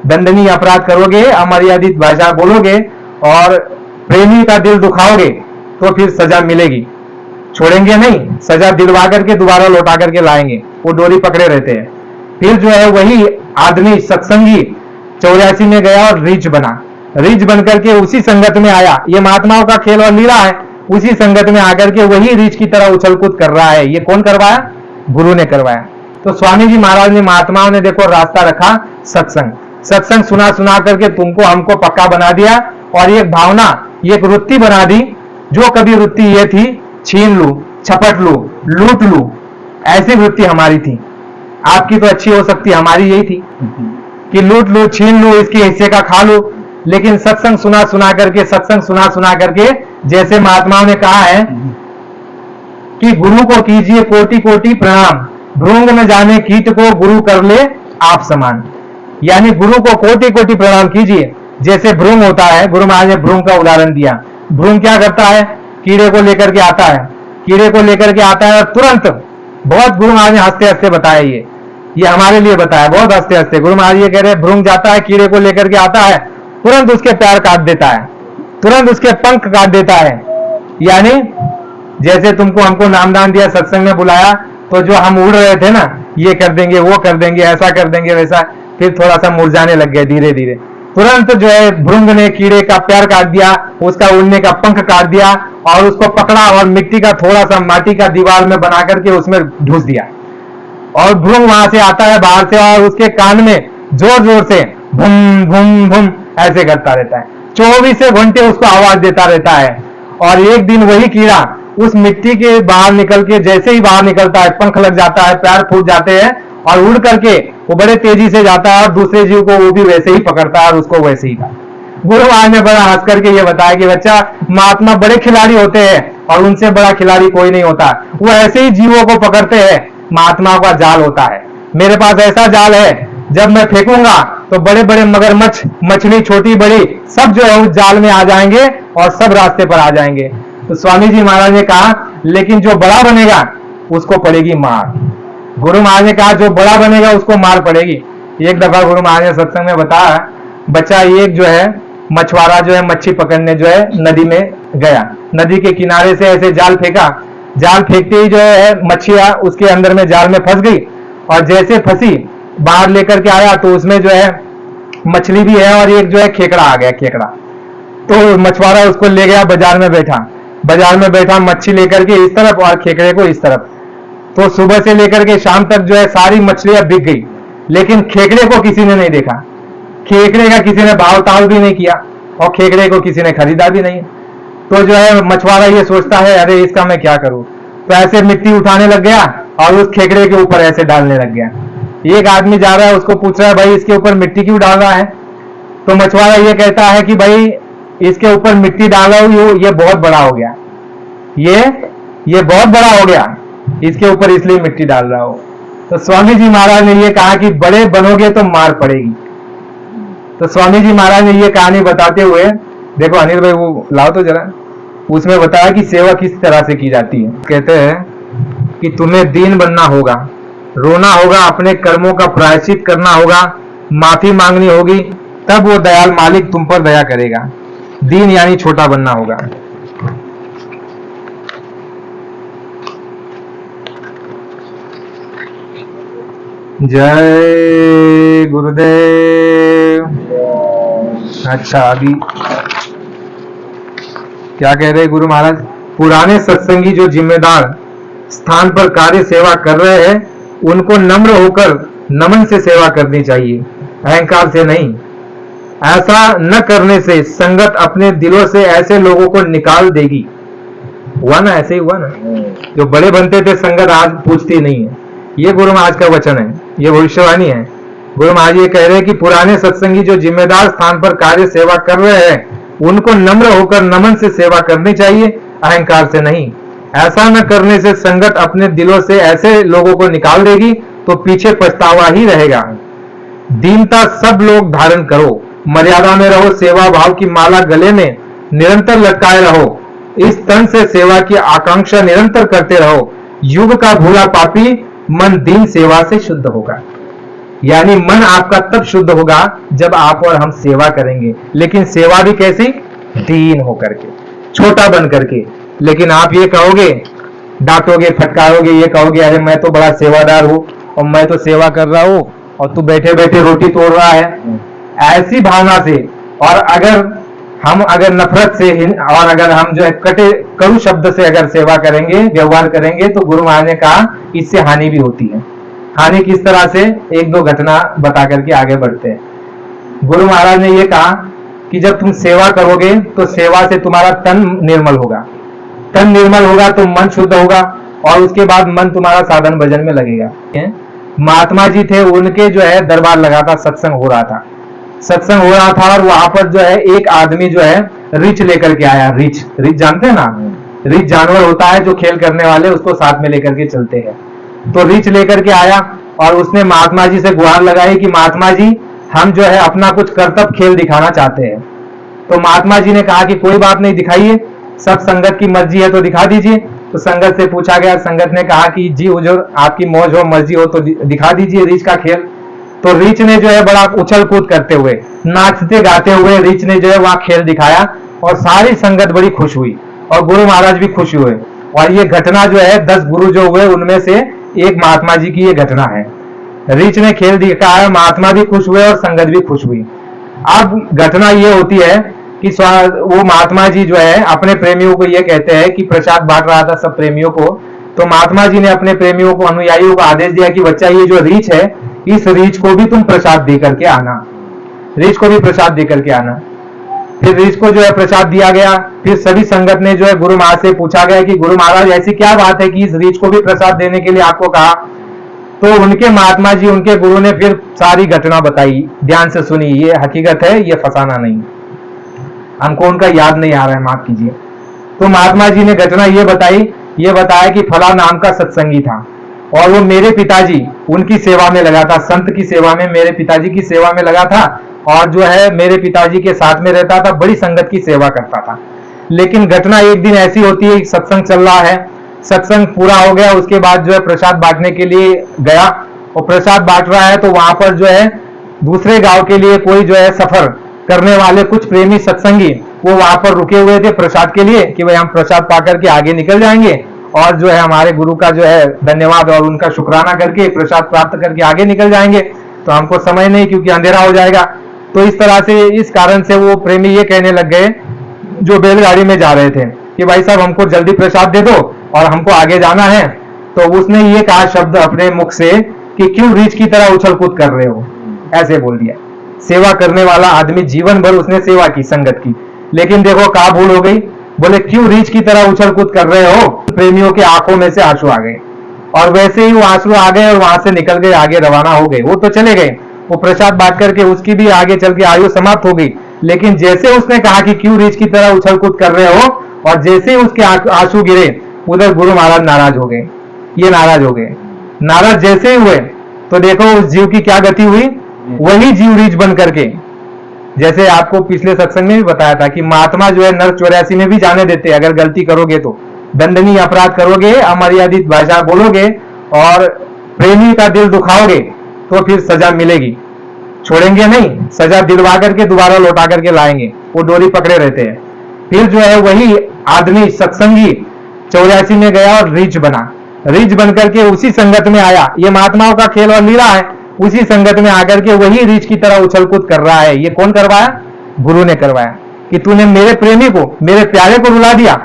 दंडनीय अपराध करोगे, अमर्यादित भाषा बोलोगे और प्रेमी का दिल दुखाओगे तो फिर सजा मिलेगी। छोड़ेंगे नहीं, सजा दिलवा करके दोबारा लौटा करके लाएंगे, वो डोरी पकड़े रहते हैं। फिर जो है वही आदमी सत्संगी 84 में गया और रीच बना, रीच बन करके उसी संगत में आया। ये महात्माओं का खेल और लीला है। उसी संगत में आकर के वही रीच की तरह उछल कूद कर रहा है। ये कौन करवाया? गुरु ने करवाया। तो स्वामी जी महाराज ने, महात्माओं ने देखो रास्ता रखा सत्संग। सत्संग सुना सुना करके तुमको हमको पक्का बना दिया और एक भावना, एक वृत्ति बना दी। जो कभी वृत्ति ये थी छीन लू, छपट लू, लूट लू, ऐसी वृत्ति हमारी थी। आपकी तो अच्छी हो सकती, हमारी यही थी कि लूट लू, छीन लू, इसके हिस्से का खा लू। लेकिन सत्संग सुना सुना करके, सत्संग सुना सुना करके, जैसे महात्माओं ने कहा है कि गुरु को कीजिए कोटि कोटि प्रणाम, भृंग न जाने कीट को गुरु कर ले आप समान। यानी गुरु को कोटि कोटि प्रणाम कीजिए। जैसे भृंग होता है, गुरु महाराज ने भृंग का उदाहरण दिया। भृंग क्या करता है? कीड़े को लेकर के आता है, कीड़े को लेकर के आता है और तुरंत, बहुत गुरु महाराज ने हंसते हंसते बताया, ये हमारे लिए बताया, बहुत हंसते हंसते। गुरु महाराज ये कह रहे हैं भृंग जाता है, कीड़े को लेकर के आता है, तुरंत उसके पैर काट देता है, तुरंत उसके पंख काट देता है। यानी जैसे तुमको हमको नामदान दिया, सत्संग में बुलाया, तो जो हम उड़ रहे थे ना, ये कर देंगे, वो कर देंगे, ऐसा कर देंगे, वैसा, फिर थोड़ा सा मुरझाने लग गए धीरे धीरे। तुरंत जो है भृंग ने कीड़े का पैर काट दिया, उसका उड़ने का पंख काट दिया और उसको पकड़ा और मिट्टी का थोड़ा सा माटी का दीवार में बना करके उसमें ढूंस दिया। और भृंग वहां से आता है बाहर से और उसके कान में जोर जोर से भूम भूम भूम ऐसे करता रहता है। 24 घंटे उसको आवाज देता रहता है। और एक दिन वही कीड़ा उस मिट्टी के बाहर निकल के, जैसे ही बाहर निकलता है, पंख लग जाता है, पैर फूट जाते हैं और उड़ करके वो बड़े तेजी से जाता है और दूसरे जीव को वो भी वैसे ही पकड़ता है और उसको वैसे ही। गुरु महाराज ने बड़ा हंस करके ये बताया कि बच्चा, महात्मा बड़े खिलाड़ी होते हैं और उनसे बड़ा खिलाड़ी कोई नहीं होता। वो ऐसे ही जीवों को पकड़ते हैं, महात्माओं का जाल होता है। मेरे पास ऐसा जाल है, जब मैं फेंकूंगा तो बड़े बड़े मगरमच्छ, मछली छोटी बड़ी, सब जो है उस जाल में आ जाएंगे और सब रास्ते पर आ जाएंगे। तो स्वामी जी महाराज ने कहा, लेकिन जो बड़ा बनेगा उसको पड़ेगी मार। गुरु महाराज ने कहा, जो बड़ा बनेगा उसको मार पड़ेगी। एक दफा गुरु महाराज ने सत्संग में बताया, बच्चा एक जो है मछुआरा जो है मच्छी पकड़ने जो है नदी में गया, नदी के किनारे से ऐसे जाल फेंका, जाल फेंकते ही जो है मच्छिया उसके अंदर में जाल में फंस गई और जैसे फंसी बाहर लेकर के आया तो उसमें जो है मछली भी है और एक जो है खेकड़ा आ गया, खेकड़ा। तो मछुआरा उसको ले गया, बाजार में बैठा, बाजार में बैठा मच्छी लेकर के इस तरफ और खेकड़े को इस तरफ। तो सुबह से लेकर के शाम तक जो है सारी मछलियां बिक गई, लेकिन खेकड़े को किसी ने नहीं देखा। खेकड़े का किसी ने भाव ताल भी नहीं किया और खेकड़े को किसी ने खरीदा भी नहीं। तो जो है मछुआरा ये सोचता है, अरे इसका मैं क्या करूं। तो ऐसे मिट्टी उठाने लग गया और उस खेकड़े के ऊपर ऐसे डालने लग गया। एक आदमी जा रहा है, उसको पूछ रहा है, भाई इसके ऊपर मिट्टी क्यों डाल रहा है? तो मछुआरा ये कहता है कि भाई इसके ऊपर मिट्टी डाला हूं, ये बहुत बड़ा हो गया, ये बहुत बड़ा हो गया, इसके ऊपर इसलिए मिट्टी डाल रहा हो। तो स्वामी जी महाराज ने ये कहा कि बड़े बनोगे तो मार पड़ेगी। तो स्वामी जी महाराज ने ये कहानी बताते हुए, देखो अनिल भाई वो लाओ तो जरा, उसमें बताया कि सेवा किस तरह से की जाती है। कहते हैं कि तुम्हें दीन बनना होगा, रोना होगा, अपने कर्मों का प्रायश्चित करना होगा, माफी मांगनी होगी, तब वो दयाल मालिक तुम पर दया करेगा। दीन यानी छोटा बनना होगा। जय गुरुदेव। अच्छा अभी क्या कह रहे गुरु महाराज? पुराने सत्संगी जो जिम्मेदार स्थान पर कार्य सेवा कर रहे हैं, उनको नम्र होकर नमन से सेवा करनी चाहिए, अहंकार से नहीं। ऐसा न करने से संगत अपने दिलों से ऐसे लोगों को निकाल देगी। हुआ ना, ऐसे ही हुआ ना। जो बड़े बनते थे संगत आज पूछती नहीं है। ये गुरु महाराज का वचन है, ये भविष्यवाणी है। गुरु महाराज ये कह रहे हैं कि पुराने सत्संगी जो जिम्मेदार स्थान पर कार्य सेवा कर रहे हैं, उनको नम्र होकर नमन से सेवा करनी चाहिए, अहंकार से नहीं। ऐसा न करने से संगत अपने दिलों से ऐसे लोगों को निकाल देगी तो पीछे पछतावा ही रहेगा। दीनता सब लोग धारण करो, मर्यादा में रहो, सेवा भाव की माला गले में निरंतर लटकाए रहो, इस तन से सेवा की आकांक्षा निरंतर करते रहो। युग का भूला पापी मन दीन सेवा से शुद्ध होगा। यानी मन आपका तब शुद्ध होगा जब आप और हम सेवा करेंगे, लेकिन सेवा भी कैसी? दीन होकर के, छोटा बन करके। लेकिन आप ये कहोगे, डांटोगे, फटकारोगे, ये कहोगे अरे मैं तो बड़ा सेवादार हूं और मैं तो सेवा कर रहा हूं और तू बैठे बैठे रोटी तोड़ रहा है, ऐसी भावना से। और अगर नफरत से और अगर हम जो है कड़ू शब्द से अगर सेवा करेंगे, व्यवहार करेंगे, तो गुरु महाराज ने कहा इससे हानि भी होती है। हानि किस तरह से? एक दो घटना बता करके आगे बढ़ते हैं। गुरु महाराज ने ये कहा कि जब तुम सेवा करोगे तो सेवा से तुम्हारा तन निर्मल होगा, तन निर्मल होगा तो मन शुद्ध होगा, और उसके बाद मन तुम्हारा साधन भजन में लगेगा। महात्मा जी थे, उनके जो है दरबार लगा था, सत्संग हो रहा था, सत्संग हो रहा था, और वहां पर जो है एक आदमी जो है रीछ लेकर के आया। रीछ, रीछ जानते हैं ना? रीछ जानवर होता है जो खेल करने वाले उसको साथ में लेकर के चलते हैं। तो रीछ लेकर के आया और उसने महात्मा जी से गुहार लगाई कि महात्मा जी हम जो है अपना कुछ कर्तव्य खेल दिखाना चाहते हैं। तो महात्मा जी ने कहा कि कोई बात नहीं, दिखाइए, सब संगत की मर्जी है तो दिखा दीजिए। तो संगत से पूछा गया, संगत ने कहा कि जी हुजूर आपकी मौज हो, मर्जी हो तो दिखा दीजिए रीछ का खेल। तो रीछ ने जो है बड़ा उछल कूद करते हुए, नाचते गाते हुए रीछ ने जो है वहां खेल दिखाया, और सारी संगत बड़ी खुश हुई और गुरु महाराज भी खुश हुए। और ये घटना जो है 10 गुरु जो हुए उनमें से एक महात्मा जी की ये घटना है। रीछ ने खेल दिखाया, महात्मा भी खुश हुए और संगत भी खुश हुई। अब घटना ये होती है कि वो महात्मा जी जो है अपने प्रेमियों को ये कहते हैं कि प्रसाद बांट रहा था सब प्रेमियों को। तो महात्मा जी ने अपने प्रेमियों को, अनुयायियों को आदेश दिया कि बच्चा ये जो रीछ है, इस रीछ को भी तुम प्रसाद दे करके आना, रीछ को भी प्रसाद दे करके आना। फिर रीछ को जो है प्रसाद दिया गया। फिर सभी संगत ने जो है गुरु महाराज से पूछा गया कि गुरु महाराज ऐसी क्या बात है कि इस रीछ को भी प्रसाद देने के लिए आपको कहा? तो उनके महात्मा जी, उनके गुरु ने फिर सारी घटना बताई, ध्यान से सुनी, ये हकीकत है, ये फसाना नहीं। हमको उनका याद नहीं आ रहा है, माफ कीजिए। तो महात्मा जी ने घटना ये बताया कि फला नाम का सत्संगी था और वो मेरे पिताजी उनकी सेवा में लगा था, संत की सेवा में, मेरे पिताजी की सेवा में लगा था, और जो है मेरे पिताजी के साथ में रहता था, बड़ी संगत की सेवा करता था। लेकिन घटना एक दिन ऐसी होती है, सत्संग चल रहा है, सत्संग पूरा हो गया, उसके बाद जो है प्रसाद बांटने के लिए गया और प्रसाद बांट रहा है। तो वहां पर जो है दूसरे गांव के लिए कोई जो है सफर करने वाले कुछ प्रेमी सत्संगी वो वहां पर रुके हुए थे प्रसाद के लिए कि भाई हम प्रसाद पा करके आगे निकल जाएंगे और जो है हमारे गुरु का जो है धन्यवाद और उनका शुक्राना करके प्रसाद प्राप्त करके आगे निकल जाएंगे। तो हमको समय नहीं क्योंकि अंधेरा हो जाएगा। तो इस तरह से, इस कारण से वो प्रेमी ये कहने लग गए जो बैलगाड़ी में जा रहे थे कि भाई साहब हमको जल्दी प्रसाद दे दो और हमको आगे जाना है। तो उसने ये कहा शब्द अपने मुख से कि क्यों रीछ की तरह उछल कूद कर रहे हो, ऐसे बोल दिया। सेवा करने वाला आदमी जीवन भर उसने सेवा की संगत की, लेकिन देखो कहा भूल हो गई, बोले क्यों रीछ की तरह उछल कूद कर रहे हो। प्रेमियों के आंखों में से आंसू आ गए और वैसे ही वो आंसू आ गए और वहां से निकल गए, आगे रवाना हो गए। वो तो चले गए, वो प्रसाद बांट करके उसकी भी आगे चल के आयु समाप्त हो गई। लेकिन जैसे उसने कहा कि क्यों रीछ की तरह उछल कूद कर रहे हो और जैसे ही उसके आंसू गिरे उधर गुरु महाराज नाराज हो गए, ये नाराज हो गए। नाराज जैसे ही हुए तो देखो उस जीव की क्या गति हुई, वही जीव रीछ बन करके, जैसे आपको पिछले सत्संग में भी बताया था कि महात्मा जो है नर 84 में भी जाने देते, अगर गलती करोगे तो दंडनीय अपराध करोगे, अमर्यादित भाषा बोलोगे और प्रेमी का दिल दुखाओगे तो फिर सजा मिलेगी, छोड़ेंगे नहीं, सजा दिलवा करके दोबारा लौटा करके लाएंगे, वो डोरी पकड़े रहते हैं। फिर जो है वही आदमी सत्संगी 84 में गया और रीछ बना, रीछ बन करके उसी संगत में आया। ये महात्माओं का खेल और लीला है, उसी संगत में आकर के वही रीछ की तरह उछल कूद कर रहा है। ये कौन करवाया? गुरु ने करवाया कि तूने मेरे प्रेमी को, मेरे प्यारे को रुला दिया,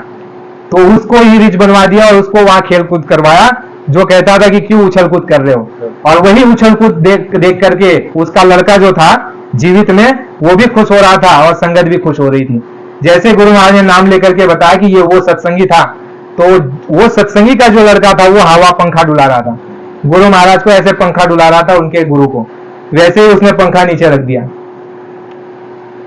तो उसको ही रीछ बनवा दिया और उसको वहां खेल कूद करवाया जो कहता था कि क्यों उछल कूद कर रहे हो। और वही उछल कूद देख करके उसका लड़का जो था जीवित में वो भी खुश हो रहा था और संगत भी खुश हो रही थी। जैसे गुरु महाराज ने नाम लेकर के बताया कि ये वो सत्संगी था, तो वो सत्संगी का जो लड़का था वो हवा पंखा डुला रहा था, गुरु महाराज को ऐसे पंखा डुला रहा था उनके गुरु को, वैसे ही उसने पंखा नीचे रख दिया।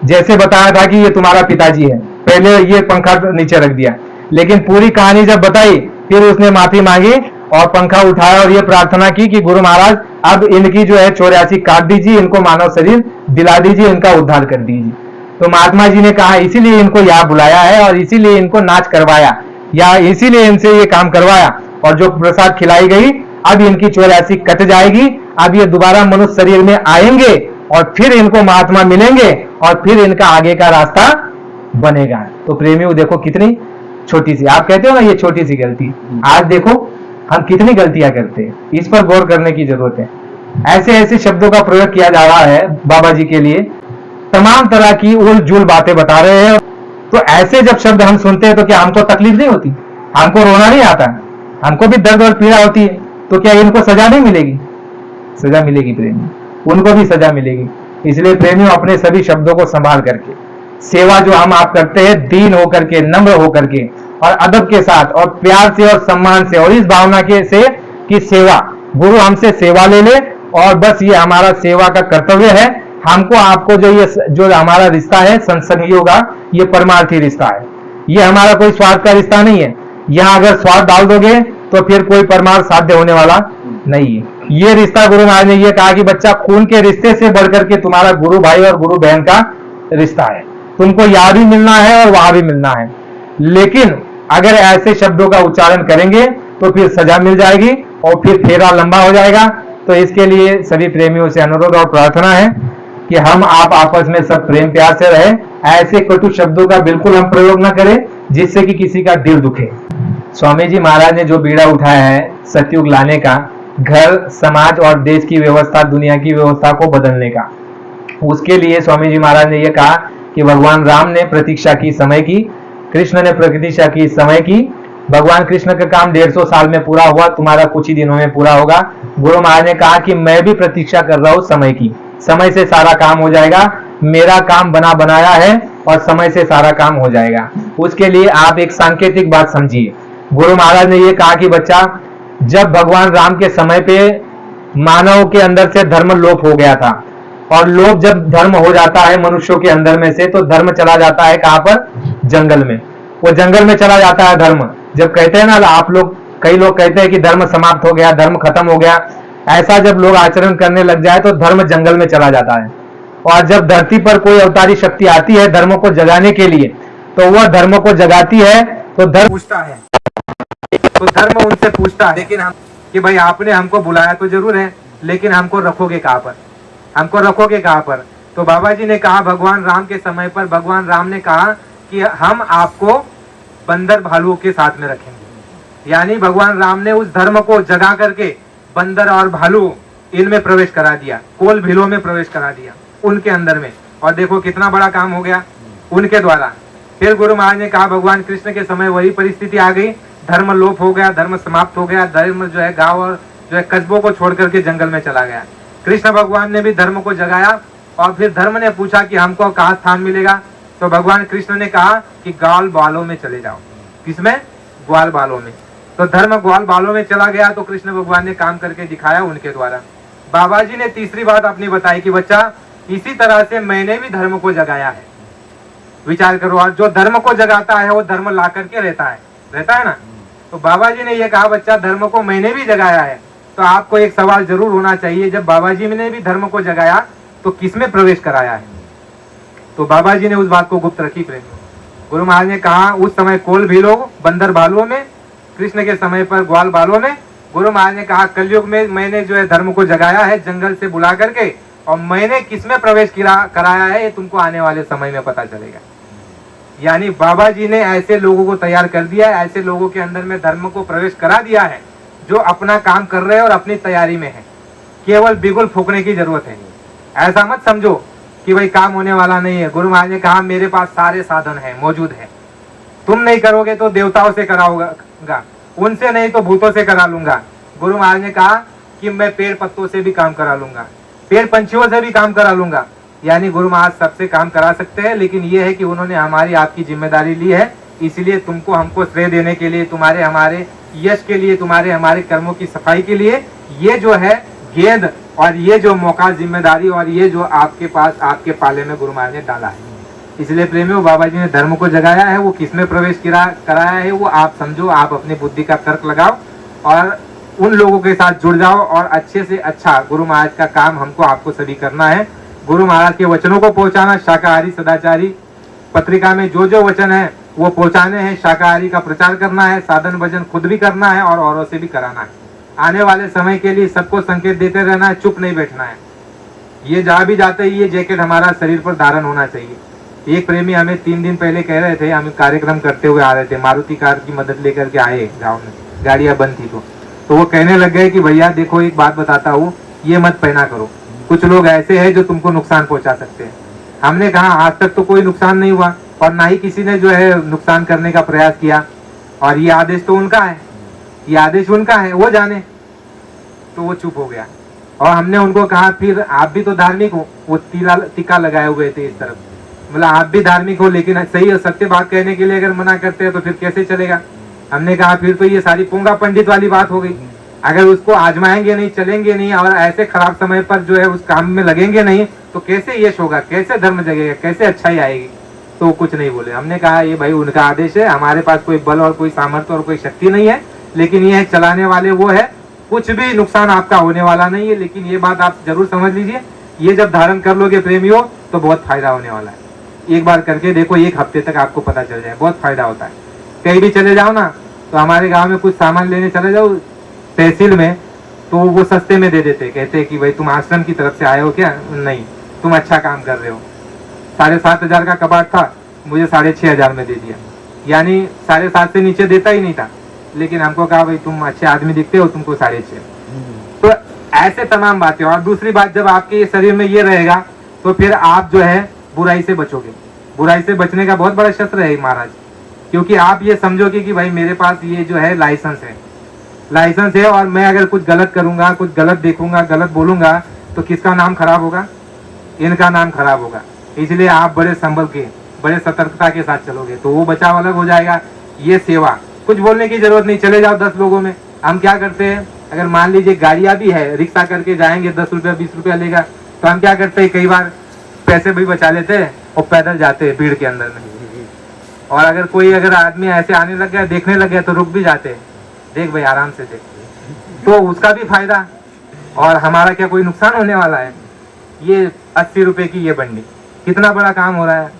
जैसे बताया था कि ये तुम्हारा पिताजी है, पहले ये पंखा नीचे रख दिया। लेकिन पूरी कहानी जब बताई फिर उसने माफी मांगी और पंखा उठाया और ये प्रार्थना की कि गुरु महाराज अब इनकी जो है 84 काट दीजिए, इनको मानव शरीर दिला दीजिए, इनका उद्धार कर दीजिए। तो महात्मा जी ने कहा इसीलिए इनको यहाँ बुलाया है और इसीलिए इनको नाच करवाया या इसीलिए इनसे ये काम करवाया, और जो प्रसाद खिलाई गई अब इनकी 84 कट जाएगी, अब ये दोबारा मनुष्य शरीर में आएंगे और फिर इनको महात्मा मिलेंगे और फिर इनका आगे का रास्ता बनेगा। तो प्रेमियों देखो कितनी छोटी सी, आप कहते हो ना ये छोटी सी गलती, आज देखो हम कितनी गलतियां करते हैं, इस पर गौर करने की जरूरत है। ऐसे ऐसे शब्दों का प्रयोग किया जा रहा है बाबा जी के लिए, तमाम तरह की उल जुल बातें बता रहे हैं। तो ऐसे जब शब्द हम सुनते हैं तो क्या हमको तकलीफ नहीं होती, हमको रोना नहीं आता, हमको भी दर्द और पीड़ा होती है, तो क्या इनको सजा नहीं मिलेगी? सजा मिलेगी प्रेमी, उनको भी सजा मिलेगी। इसलिए प्रेमियों अपने सभी शब्दों को संभाल करके, सेवा जो हम आप करते हैं दीन होकर के, नम्र होकर के और अदब के साथ और प्यार से और सम्मान से और इस भावना के से कि सेवा, गुरु हमसे सेवा ले ले और बस ये हमारा सेवा का कर्तव्य है। हमको आपको जो हमारा रिश्ता है सत्संगियों का, ये परमार्थी रिश्ता है, ये हमारा कोई स्वार्थ का रिश्ता नहीं है। यहाँ अगर स्वार्थ डाल दोगे तो फिर कोई परमार्थ साध्य होने वाला नहीं है। ये रिश्ता गुरु महाराज ने ये कहा कि बच्चा खून के रिश्ते से बढ़कर के तुम्हारा गुरु भाई और गुरु बहन का रिश्ता है, तुमको यहाँ भी मिलना है और वहां भी मिलना है। लेकिन अगर ऐसे शब्दों का उच्चारण करेंगे तो फिर सजा मिल जाएगी और फिर फेरा लंबा हो जाएगा। तो इसके लिए सभी प्रेमियों से अनुरोध और प्रार्थना है कि हम आप आपस में सब प्रेम प्यार से रहे, ऐसे कटु शब्दों का बिल्कुल हम प्रयोग न करें जिससे कि किसी का दिल दुखे। स्वामी जी महाराज ने जो बीड़ा उठाया है सतयुग लाने का, घर समाज और देश की व्यवस्था, दुनिया की व्यवस्था को बदलने का, उसके लिए स्वामी जी महाराज ने यह कहा कि भगवान राम ने प्रतीक्षा की समय की, कृष्ण ने प्रतीक्षा की समय की। भगवान कृष्ण का काम 150 साल में पूरा हुआ, तुम्हारा कुछ ही दिनों में पूरा होगा। गुरु महाराज ने कहा कि मैं भी प्रतीक्षा कर रहा हूं समय की, समय से सारा काम हो जाएगा, मेरा काम बना बनाया है और समय से सारा काम हो जाएगा। उसके लिए आप एक सांकेतिक बात समझिए। गुरु महाराज ने यह कहा कि बच्चा, जब भगवान राम के समय पे मानव के अंदर से धर्म लोप हो गया था, और लोप जब धर्म हो जाता है मनुष्यों के अंदर में से, तो धर्म चला जाता है कहां पर? जंगल में। वो जंगल में चला जाता है धर्म। जब कहते हैं ना आप लोग, कई लोग कहते हैं कि धर्म समाप्त हो गया, धर्म खत्म हो गया, ऐसा जब लोग आचरण करने लग जाए तो धर्म जंगल में चला जाता है। और जब धरती पर कोई अवतारी शक्ति आती है धर्म को जगाने के लिए, तो वह धर्म को जगाती है तो धर्म पूछता है, तो धर्म उनसे पूछता है लेकिन हम कि भाई आपने हमको बुलाया तो जरूर है, लेकिन हमको रखोगे कहां पर, हमको रखोगे कहां पर? तो बाबा जी ने कहा भगवान राम के समय पर, भगवान राम ने कहा कि हम आपको बंदर भालुओं के साथ में रखेंगे। यानी भगवान राम ने उस धर्म को जगा करके बंदर और भालू इनमें प्रवेश करा दिया, कोल भीलों में प्रवेश करा दिया उनके अंदर में, और देखो कितना बड़ा काम हो गया उनके द्वारा। फिर गुरु महाराज ने कहा भगवान कृष्ण के समय वही परिस्थिति आ गई, धर्म लोप हो गया, धर्म समाप्त हो गया, धर्म जो है गांव और जो है कस्बों को छोड़ करके जंगल में चला गया। कृष्ण भगवान ने भी धर्म को जगाया और फिर धर्म ने पूछा कि हमको कहाँ स्थान मिलेगा, तो भगवान कृष्ण ने कहा कि ग्वाल बालों में चले जाओ। किसमें? ग्वाल बालों में। तो धर्म ग्वाल बालों में चला गया, तो कृष्ण भगवान ने काम करके दिखाया उनके द्वारा। बाबा जी ने तीसरी बात अपनी बताई कि बच्चा, इसी तरह से मैंने भी धर्म को जगाया है। विचार करो, और जो धर्म को जगाता है वो धर्म ला करके रहता है ना। तो बाबा जी ने यह कहा बच्चा, धर्म को मैंने भी जगाया है। तो आपको एक सवाल जरूर होना चाहिए, जब बाबा जी ने भी धर्म को जगाया तो किसमें प्रवेश कराया है? तो बाबा जी ने उस बात को गुप्त रखी प्रेमी। गुरु महाराज ने कहा उस समय कोल भीलों बंदर भालुओं में, कृष्ण के समय पर ग्वाल बालों में। गुरु महाराज ने कहा कलयुग में मैंने जो है धर्म को जगाया है जंगल से बुला करके, और मैंने किसमें प्रवेश कराया है ये तुमको आने वाले समय में पता चलेगा। यानी बाबा जी ने ऐसे लोगों को तैयार कर दिया है, ऐसे लोगों के अंदर में धर्म को प्रवेश करा दिया है जो अपना काम कर रहे हैं और अपनी तैयारी में है। केवल बिगुल फूकने की जरूरत है। ऐसा मत समझो कि भाई काम होने वाला नहीं है। गुरु महाराज ने कहा मेरे पास सारे साधन है, मौजूद है। तुम नहीं करोगे तो देवताओं से कराऊंगा, उनसे नहीं तो भूतों से करा लूंगा। गुरु महाराज ने कहा कि मैं पेड़ पत्तों से भी काम करा लूंगा, पेड़ पंछियों से भी काम करा लूंगा। यानी गुरु महाराज सबसे काम करा सकते हैं, लेकिन ये है कि उन्होंने हमारी आपकी जिम्मेदारी ली है, इसलिए तुमको हमको श्रेय देने के लिए, तुम्हारे हमारे यश के लिए, तुम्हारे हमारे कर्मों की सफाई के लिए ये जो है गेंद और ये जो मौका, जिम्मेदारी और ये जो आपके पास आपके पाले में गुरु महाराज ने डाला है। इसलिए प्रेमियों, बाबा जी ने धर्म को जगाया है, वो किसमें प्रवेश कराया है वो आप समझो, आप अपनी बुद्धि का तर्क लगाओ और उन लोगों के साथ जुड़ जाओ और अच्छे से अच्छा गुरु महाराज का काम हमको आपको सभी करना है। गुरु महाराज के वचनों को पहुंचाना, शाकाहारी सदाचारी पत्रिका में जो जो वचन है वो पहुंचाने हैं, शाकाहारी का प्रचार करना है, साधन भजन खुद भी करना है और औरों से भी कराना है। आने वाले समय के लिए सबको संकेत देते रहना है, चुप नहीं बैठना है। ये जहाँ भी जाते ही ये जैकेट हमारा शरीर पर धारण होना चाहिए। एक प्रेमी हमें 3 दिन पहले कह रहे थे, हम कार्यक्रम करते हुए आ रहे थे, मारुति कार की मदद लेकर के आए गाँव में, गाड़ियाँ बंद थी तो वो कहने लग गए कि भैया देखो एक बात बताता हूँ, ये मत पहना करो, कुछ लोग ऐसे हैं जो तुमको नुकसान पहुंचा सकते हैं। हमने कहा आज तक तो कोई नुकसान नहीं हुआ और ना ही किसी ने जो है नुकसान करने का प्रयास किया, और ये आदेश तो उनका है, ये आदेश उनका है, वो जाने। तो वो चुप हो गया और हमने उनको कहा फिर आप भी तो धार्मिक हो, वो टीका लगाए हुए थे इस तरफ, मतलब आप भी धार्मिक हो लेकिन सही और सत्य बात कहने के लिए अगर मना करते हैं तो फिर कैसे चलेगा। हमने कहा फिर तो ये सारी पोंगा पंडित वाली बात हो गई, अगर उसको आजमाएंगे नहीं, चलेंगे नहीं और ऐसे खराब समय पर जो है उस काम में लगेंगे नहीं तो कैसे यश होगा, कैसे धर्म जगेगा, कैसे अच्छाई आएगी। तो कुछ नहीं बोले। हमने कहा ये भाई उनका आदेश है, हमारे पास कोई बल और कोई सामर्थ्य और कोई शक्ति नहीं है, लेकिन ये चलाने वाले वो है, कुछ भी नुकसान आपका होने वाला नहीं है। लेकिन ये बात आप जरूर समझ लीजिए, ये जब धारण कर लोगे प्रेमियों तो बहुत फायदा होने वाला है। एक बार करके देखो, 1 हफ्ते तक आपको पता चल जाए, बहुत फायदा होता है। कहीं भी चले जाओ ना, तो हमारे गांव में कुछ सामान लेने चले जाओ तहसील में, तो वो सस्ते में दे देते, कहते कि भाई तुम आश्रम की तरफ से आए हो क्या, नहीं तुम अच्छा काम कर रहे हो। 7,500 का कबाड़ था, मुझे 6,500 में दे दिया, यानी 7,500 से नीचे देता ही नहीं था, लेकिन हमको कहा भाई तुम अच्छे आदमी दिखते हो, तुमको 6,500। तो ऐसे तमाम बातें। और दूसरी बात, जब आपके शरीर में ये रहेगा तो फिर आप जो है बुराई से बचोगे। बुराई से बचने का बहुत बड़ा शस्त्र है महाराज, क्योंकि आप ये समझोगे कि भाई मेरे पास ये जो है लाइसेंस है और मैं अगर कुछ गलत करूंगा, कुछ गलत देखूंगा, गलत बोलूंगा तो किसका नाम खराब होगा, इनका नाम खराब होगा। इसलिए आप बड़े संभल के, बड़े सतर्कता के साथ चलोगे तो वो बचाव अलग हो जाएगा। ये सेवा, कुछ बोलने की जरूरत नहीं, चले जाओ 10 लोगों में। हम क्या करते हैं, अगर मान लीजिए गाड़ियां भी है, रिक्शा करके जाएंगे, 10 रुपया 20 रुपया लेगा, तो हम क्या करते हैं, कई बार पैसे भी बचा लेते हैं और पैदल जाते हैं भीड़ के अंदर में। और अगर आदमी ऐसे आने लग गया, देखने लग गया, तो रुक भी जाते हैं, देख भाई आराम से देख, तो उसका भी फायदा और हमारा क्या कोई नुकसान होने वाला है। ये 80 रुपए की ये बंडी, कितना बड़ा काम हो रहा है।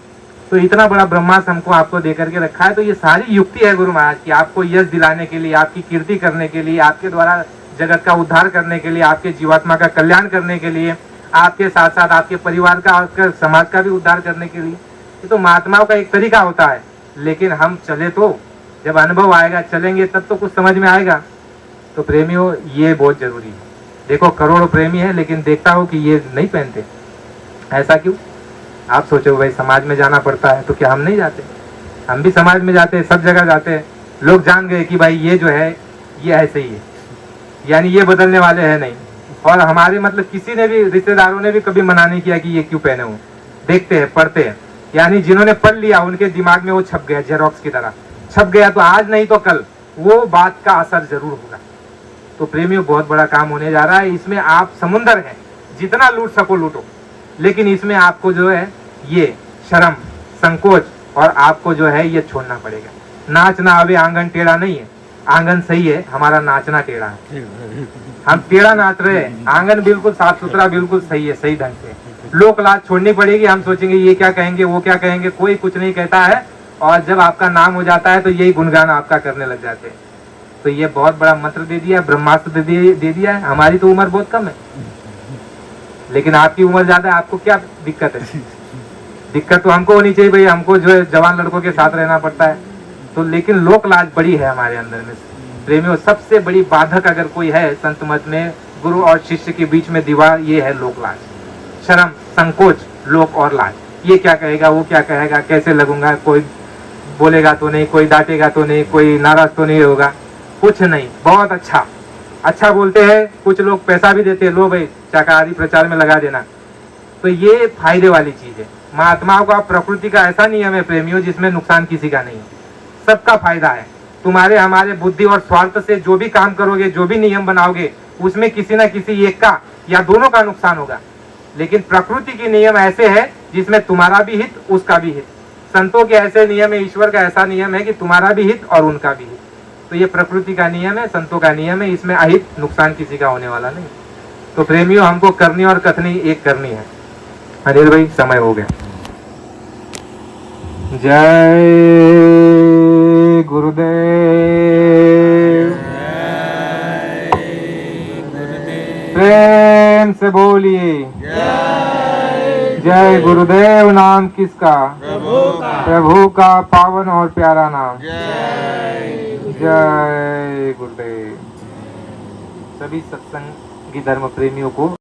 तो इतना बड़ा ब्रह्मास्त्र हमको आपको दे करके रखा है। तो ये सारी युक्ति है गुरु महाराज की, आपको यश दिलाने के लिए, आपकी कीर्ति करने के लिए, आपके द्वारा जगत का उद्धार करने के लिए, आपके जीवात्मा का कल्याण करने के लिए, आपके साथ साथ आपके परिवार का और समाज का भी उद्धार करने के लिए। ये तो महात्माओं का एक तरीका होता है, लेकिन हम चले तो, जब अनुभव आएगा, चलेंगे तब तो कुछ समझ में आएगा। तो प्रेमियों ये बहुत जरूरी है। देखो करोड़ों प्रेमी है, लेकिन देखता हो कि ये नहीं पहनते, ऐसा क्यों? आप सोचो भाई समाज में जाना पड़ता है, तो क्या हम नहीं जाते? हम भी समाज में जाते हैं, सब जगह जाते हैं। लोग जान गए कि भाई ये जो है ये ऐसे ही है, यानी ये बदलने वाले हैं नहीं। और हमारे मतलब किसी ने भी, रिश्तेदारों ने भी कभी मना नहीं किया कि ये क्यों पहने हो। देखते हैं, पढ़ते हैं, यानी जिन्होंने पढ़ लिया उनके दिमाग में वो छप गया, जेरोक्स की तरह छप गया। तो आज नहीं तो कल वो बात का असर जरूर होगा। तो प्रेमियों बहुत बड़ा काम होने जा रहा है। इसमें आप समुंदर है, जितना लूट सको लूटो, लेकिन इसमें आपको जो है ये शर्म, संकोच और आपको जो है ये छोड़ना पड़ेगा। नाचना अभी आंगन टेढ़ा नहीं है, आंगन सही है, हमारा नाचना टेढ़ा है। हम टेढ़ा नाच रहे हैं, आंगन बिल्कुल साफ सुथरा, बिल्कुल सही है, सही ढंग से। लोक लाज छोड़नी पड़ेगी। हम सोचेंगे ये क्या कहेंगे, वो क्या कहेंगे, कोई कुछ नहीं कहता है। और जब आपका नाम हो जाता है तो यही गुणगान आपका करने लग जाते हैं। तो ये बहुत बड़ा मंत्र दे दिया, ब्रह्मास्त्र दे दिया है। हमारी तो उम्र बहुत कम है, लेकिन आपकी उम्र ज्यादा है। आपको क्या दिक्कत है? दिक्कत तो हमको होनी चाहिए भाई, हमको जो है जवान लड़कों के साथ रहना पड़ता है। तो लेकिन लोक लाज बड़ी है हमारे अंदर में। प्रेमियों सबसे बड़ी बाधक अगर कोई है संत मत में, गुरु और शिष्य के बीच में दीवार, ये है लोक लाज, शर्म, संकोच, लोक और लाज। ये क्या कहेगा, वो क्या कहेगा, कैसे लगूंगा, कोई बोलेगा तो नहीं, कोई डांटेगा तो नहीं, कोई नाराज तो नहीं होगा, कुछ नहीं। बहुत अच्छा बोलते हैं, कुछ लोग पैसा भी देते हैं, लो भाई शाकाहारी प्रचार में लगा देना। तो ये फायदे वाली चीज है। महात्माओं का, प्रकृति का ऐसा नियम है प्रेमियों जिसमें नुकसान किसी का नहीं है, सबका फायदा है। तुम्हारे हमारे बुद्धि और स्वार्थ से जो भी काम करोगे, जो भी नियम बनाओगे, उसमें किसी ना किसी एक का या दोनों का नुकसान होगा। लेकिन प्रकृति के नियम ऐसे है जिसमें तुम्हारा भी हित, उसका भी हित। संतों के ऐसे नियम है, ईश्वर का ऐसा नियम है कि तुम्हारा भी हित और उनका भी हित। तो ये प्रकृति का नियम है, संतों का नियम है, इसमें अहित, नुकसान किसी का होने वाला नहीं। तो प्रेमियों हमको करनी और कथनी एक करनी है। अनिल भाई समय हो गया। जय गुरुदेव। से बोलिए जय गुरुदेव। नाम किसका? प्रभु का पावन और प्यारा नाम। जय गुरुदेव। सभी सत्संगी धर्म प्रेमियों को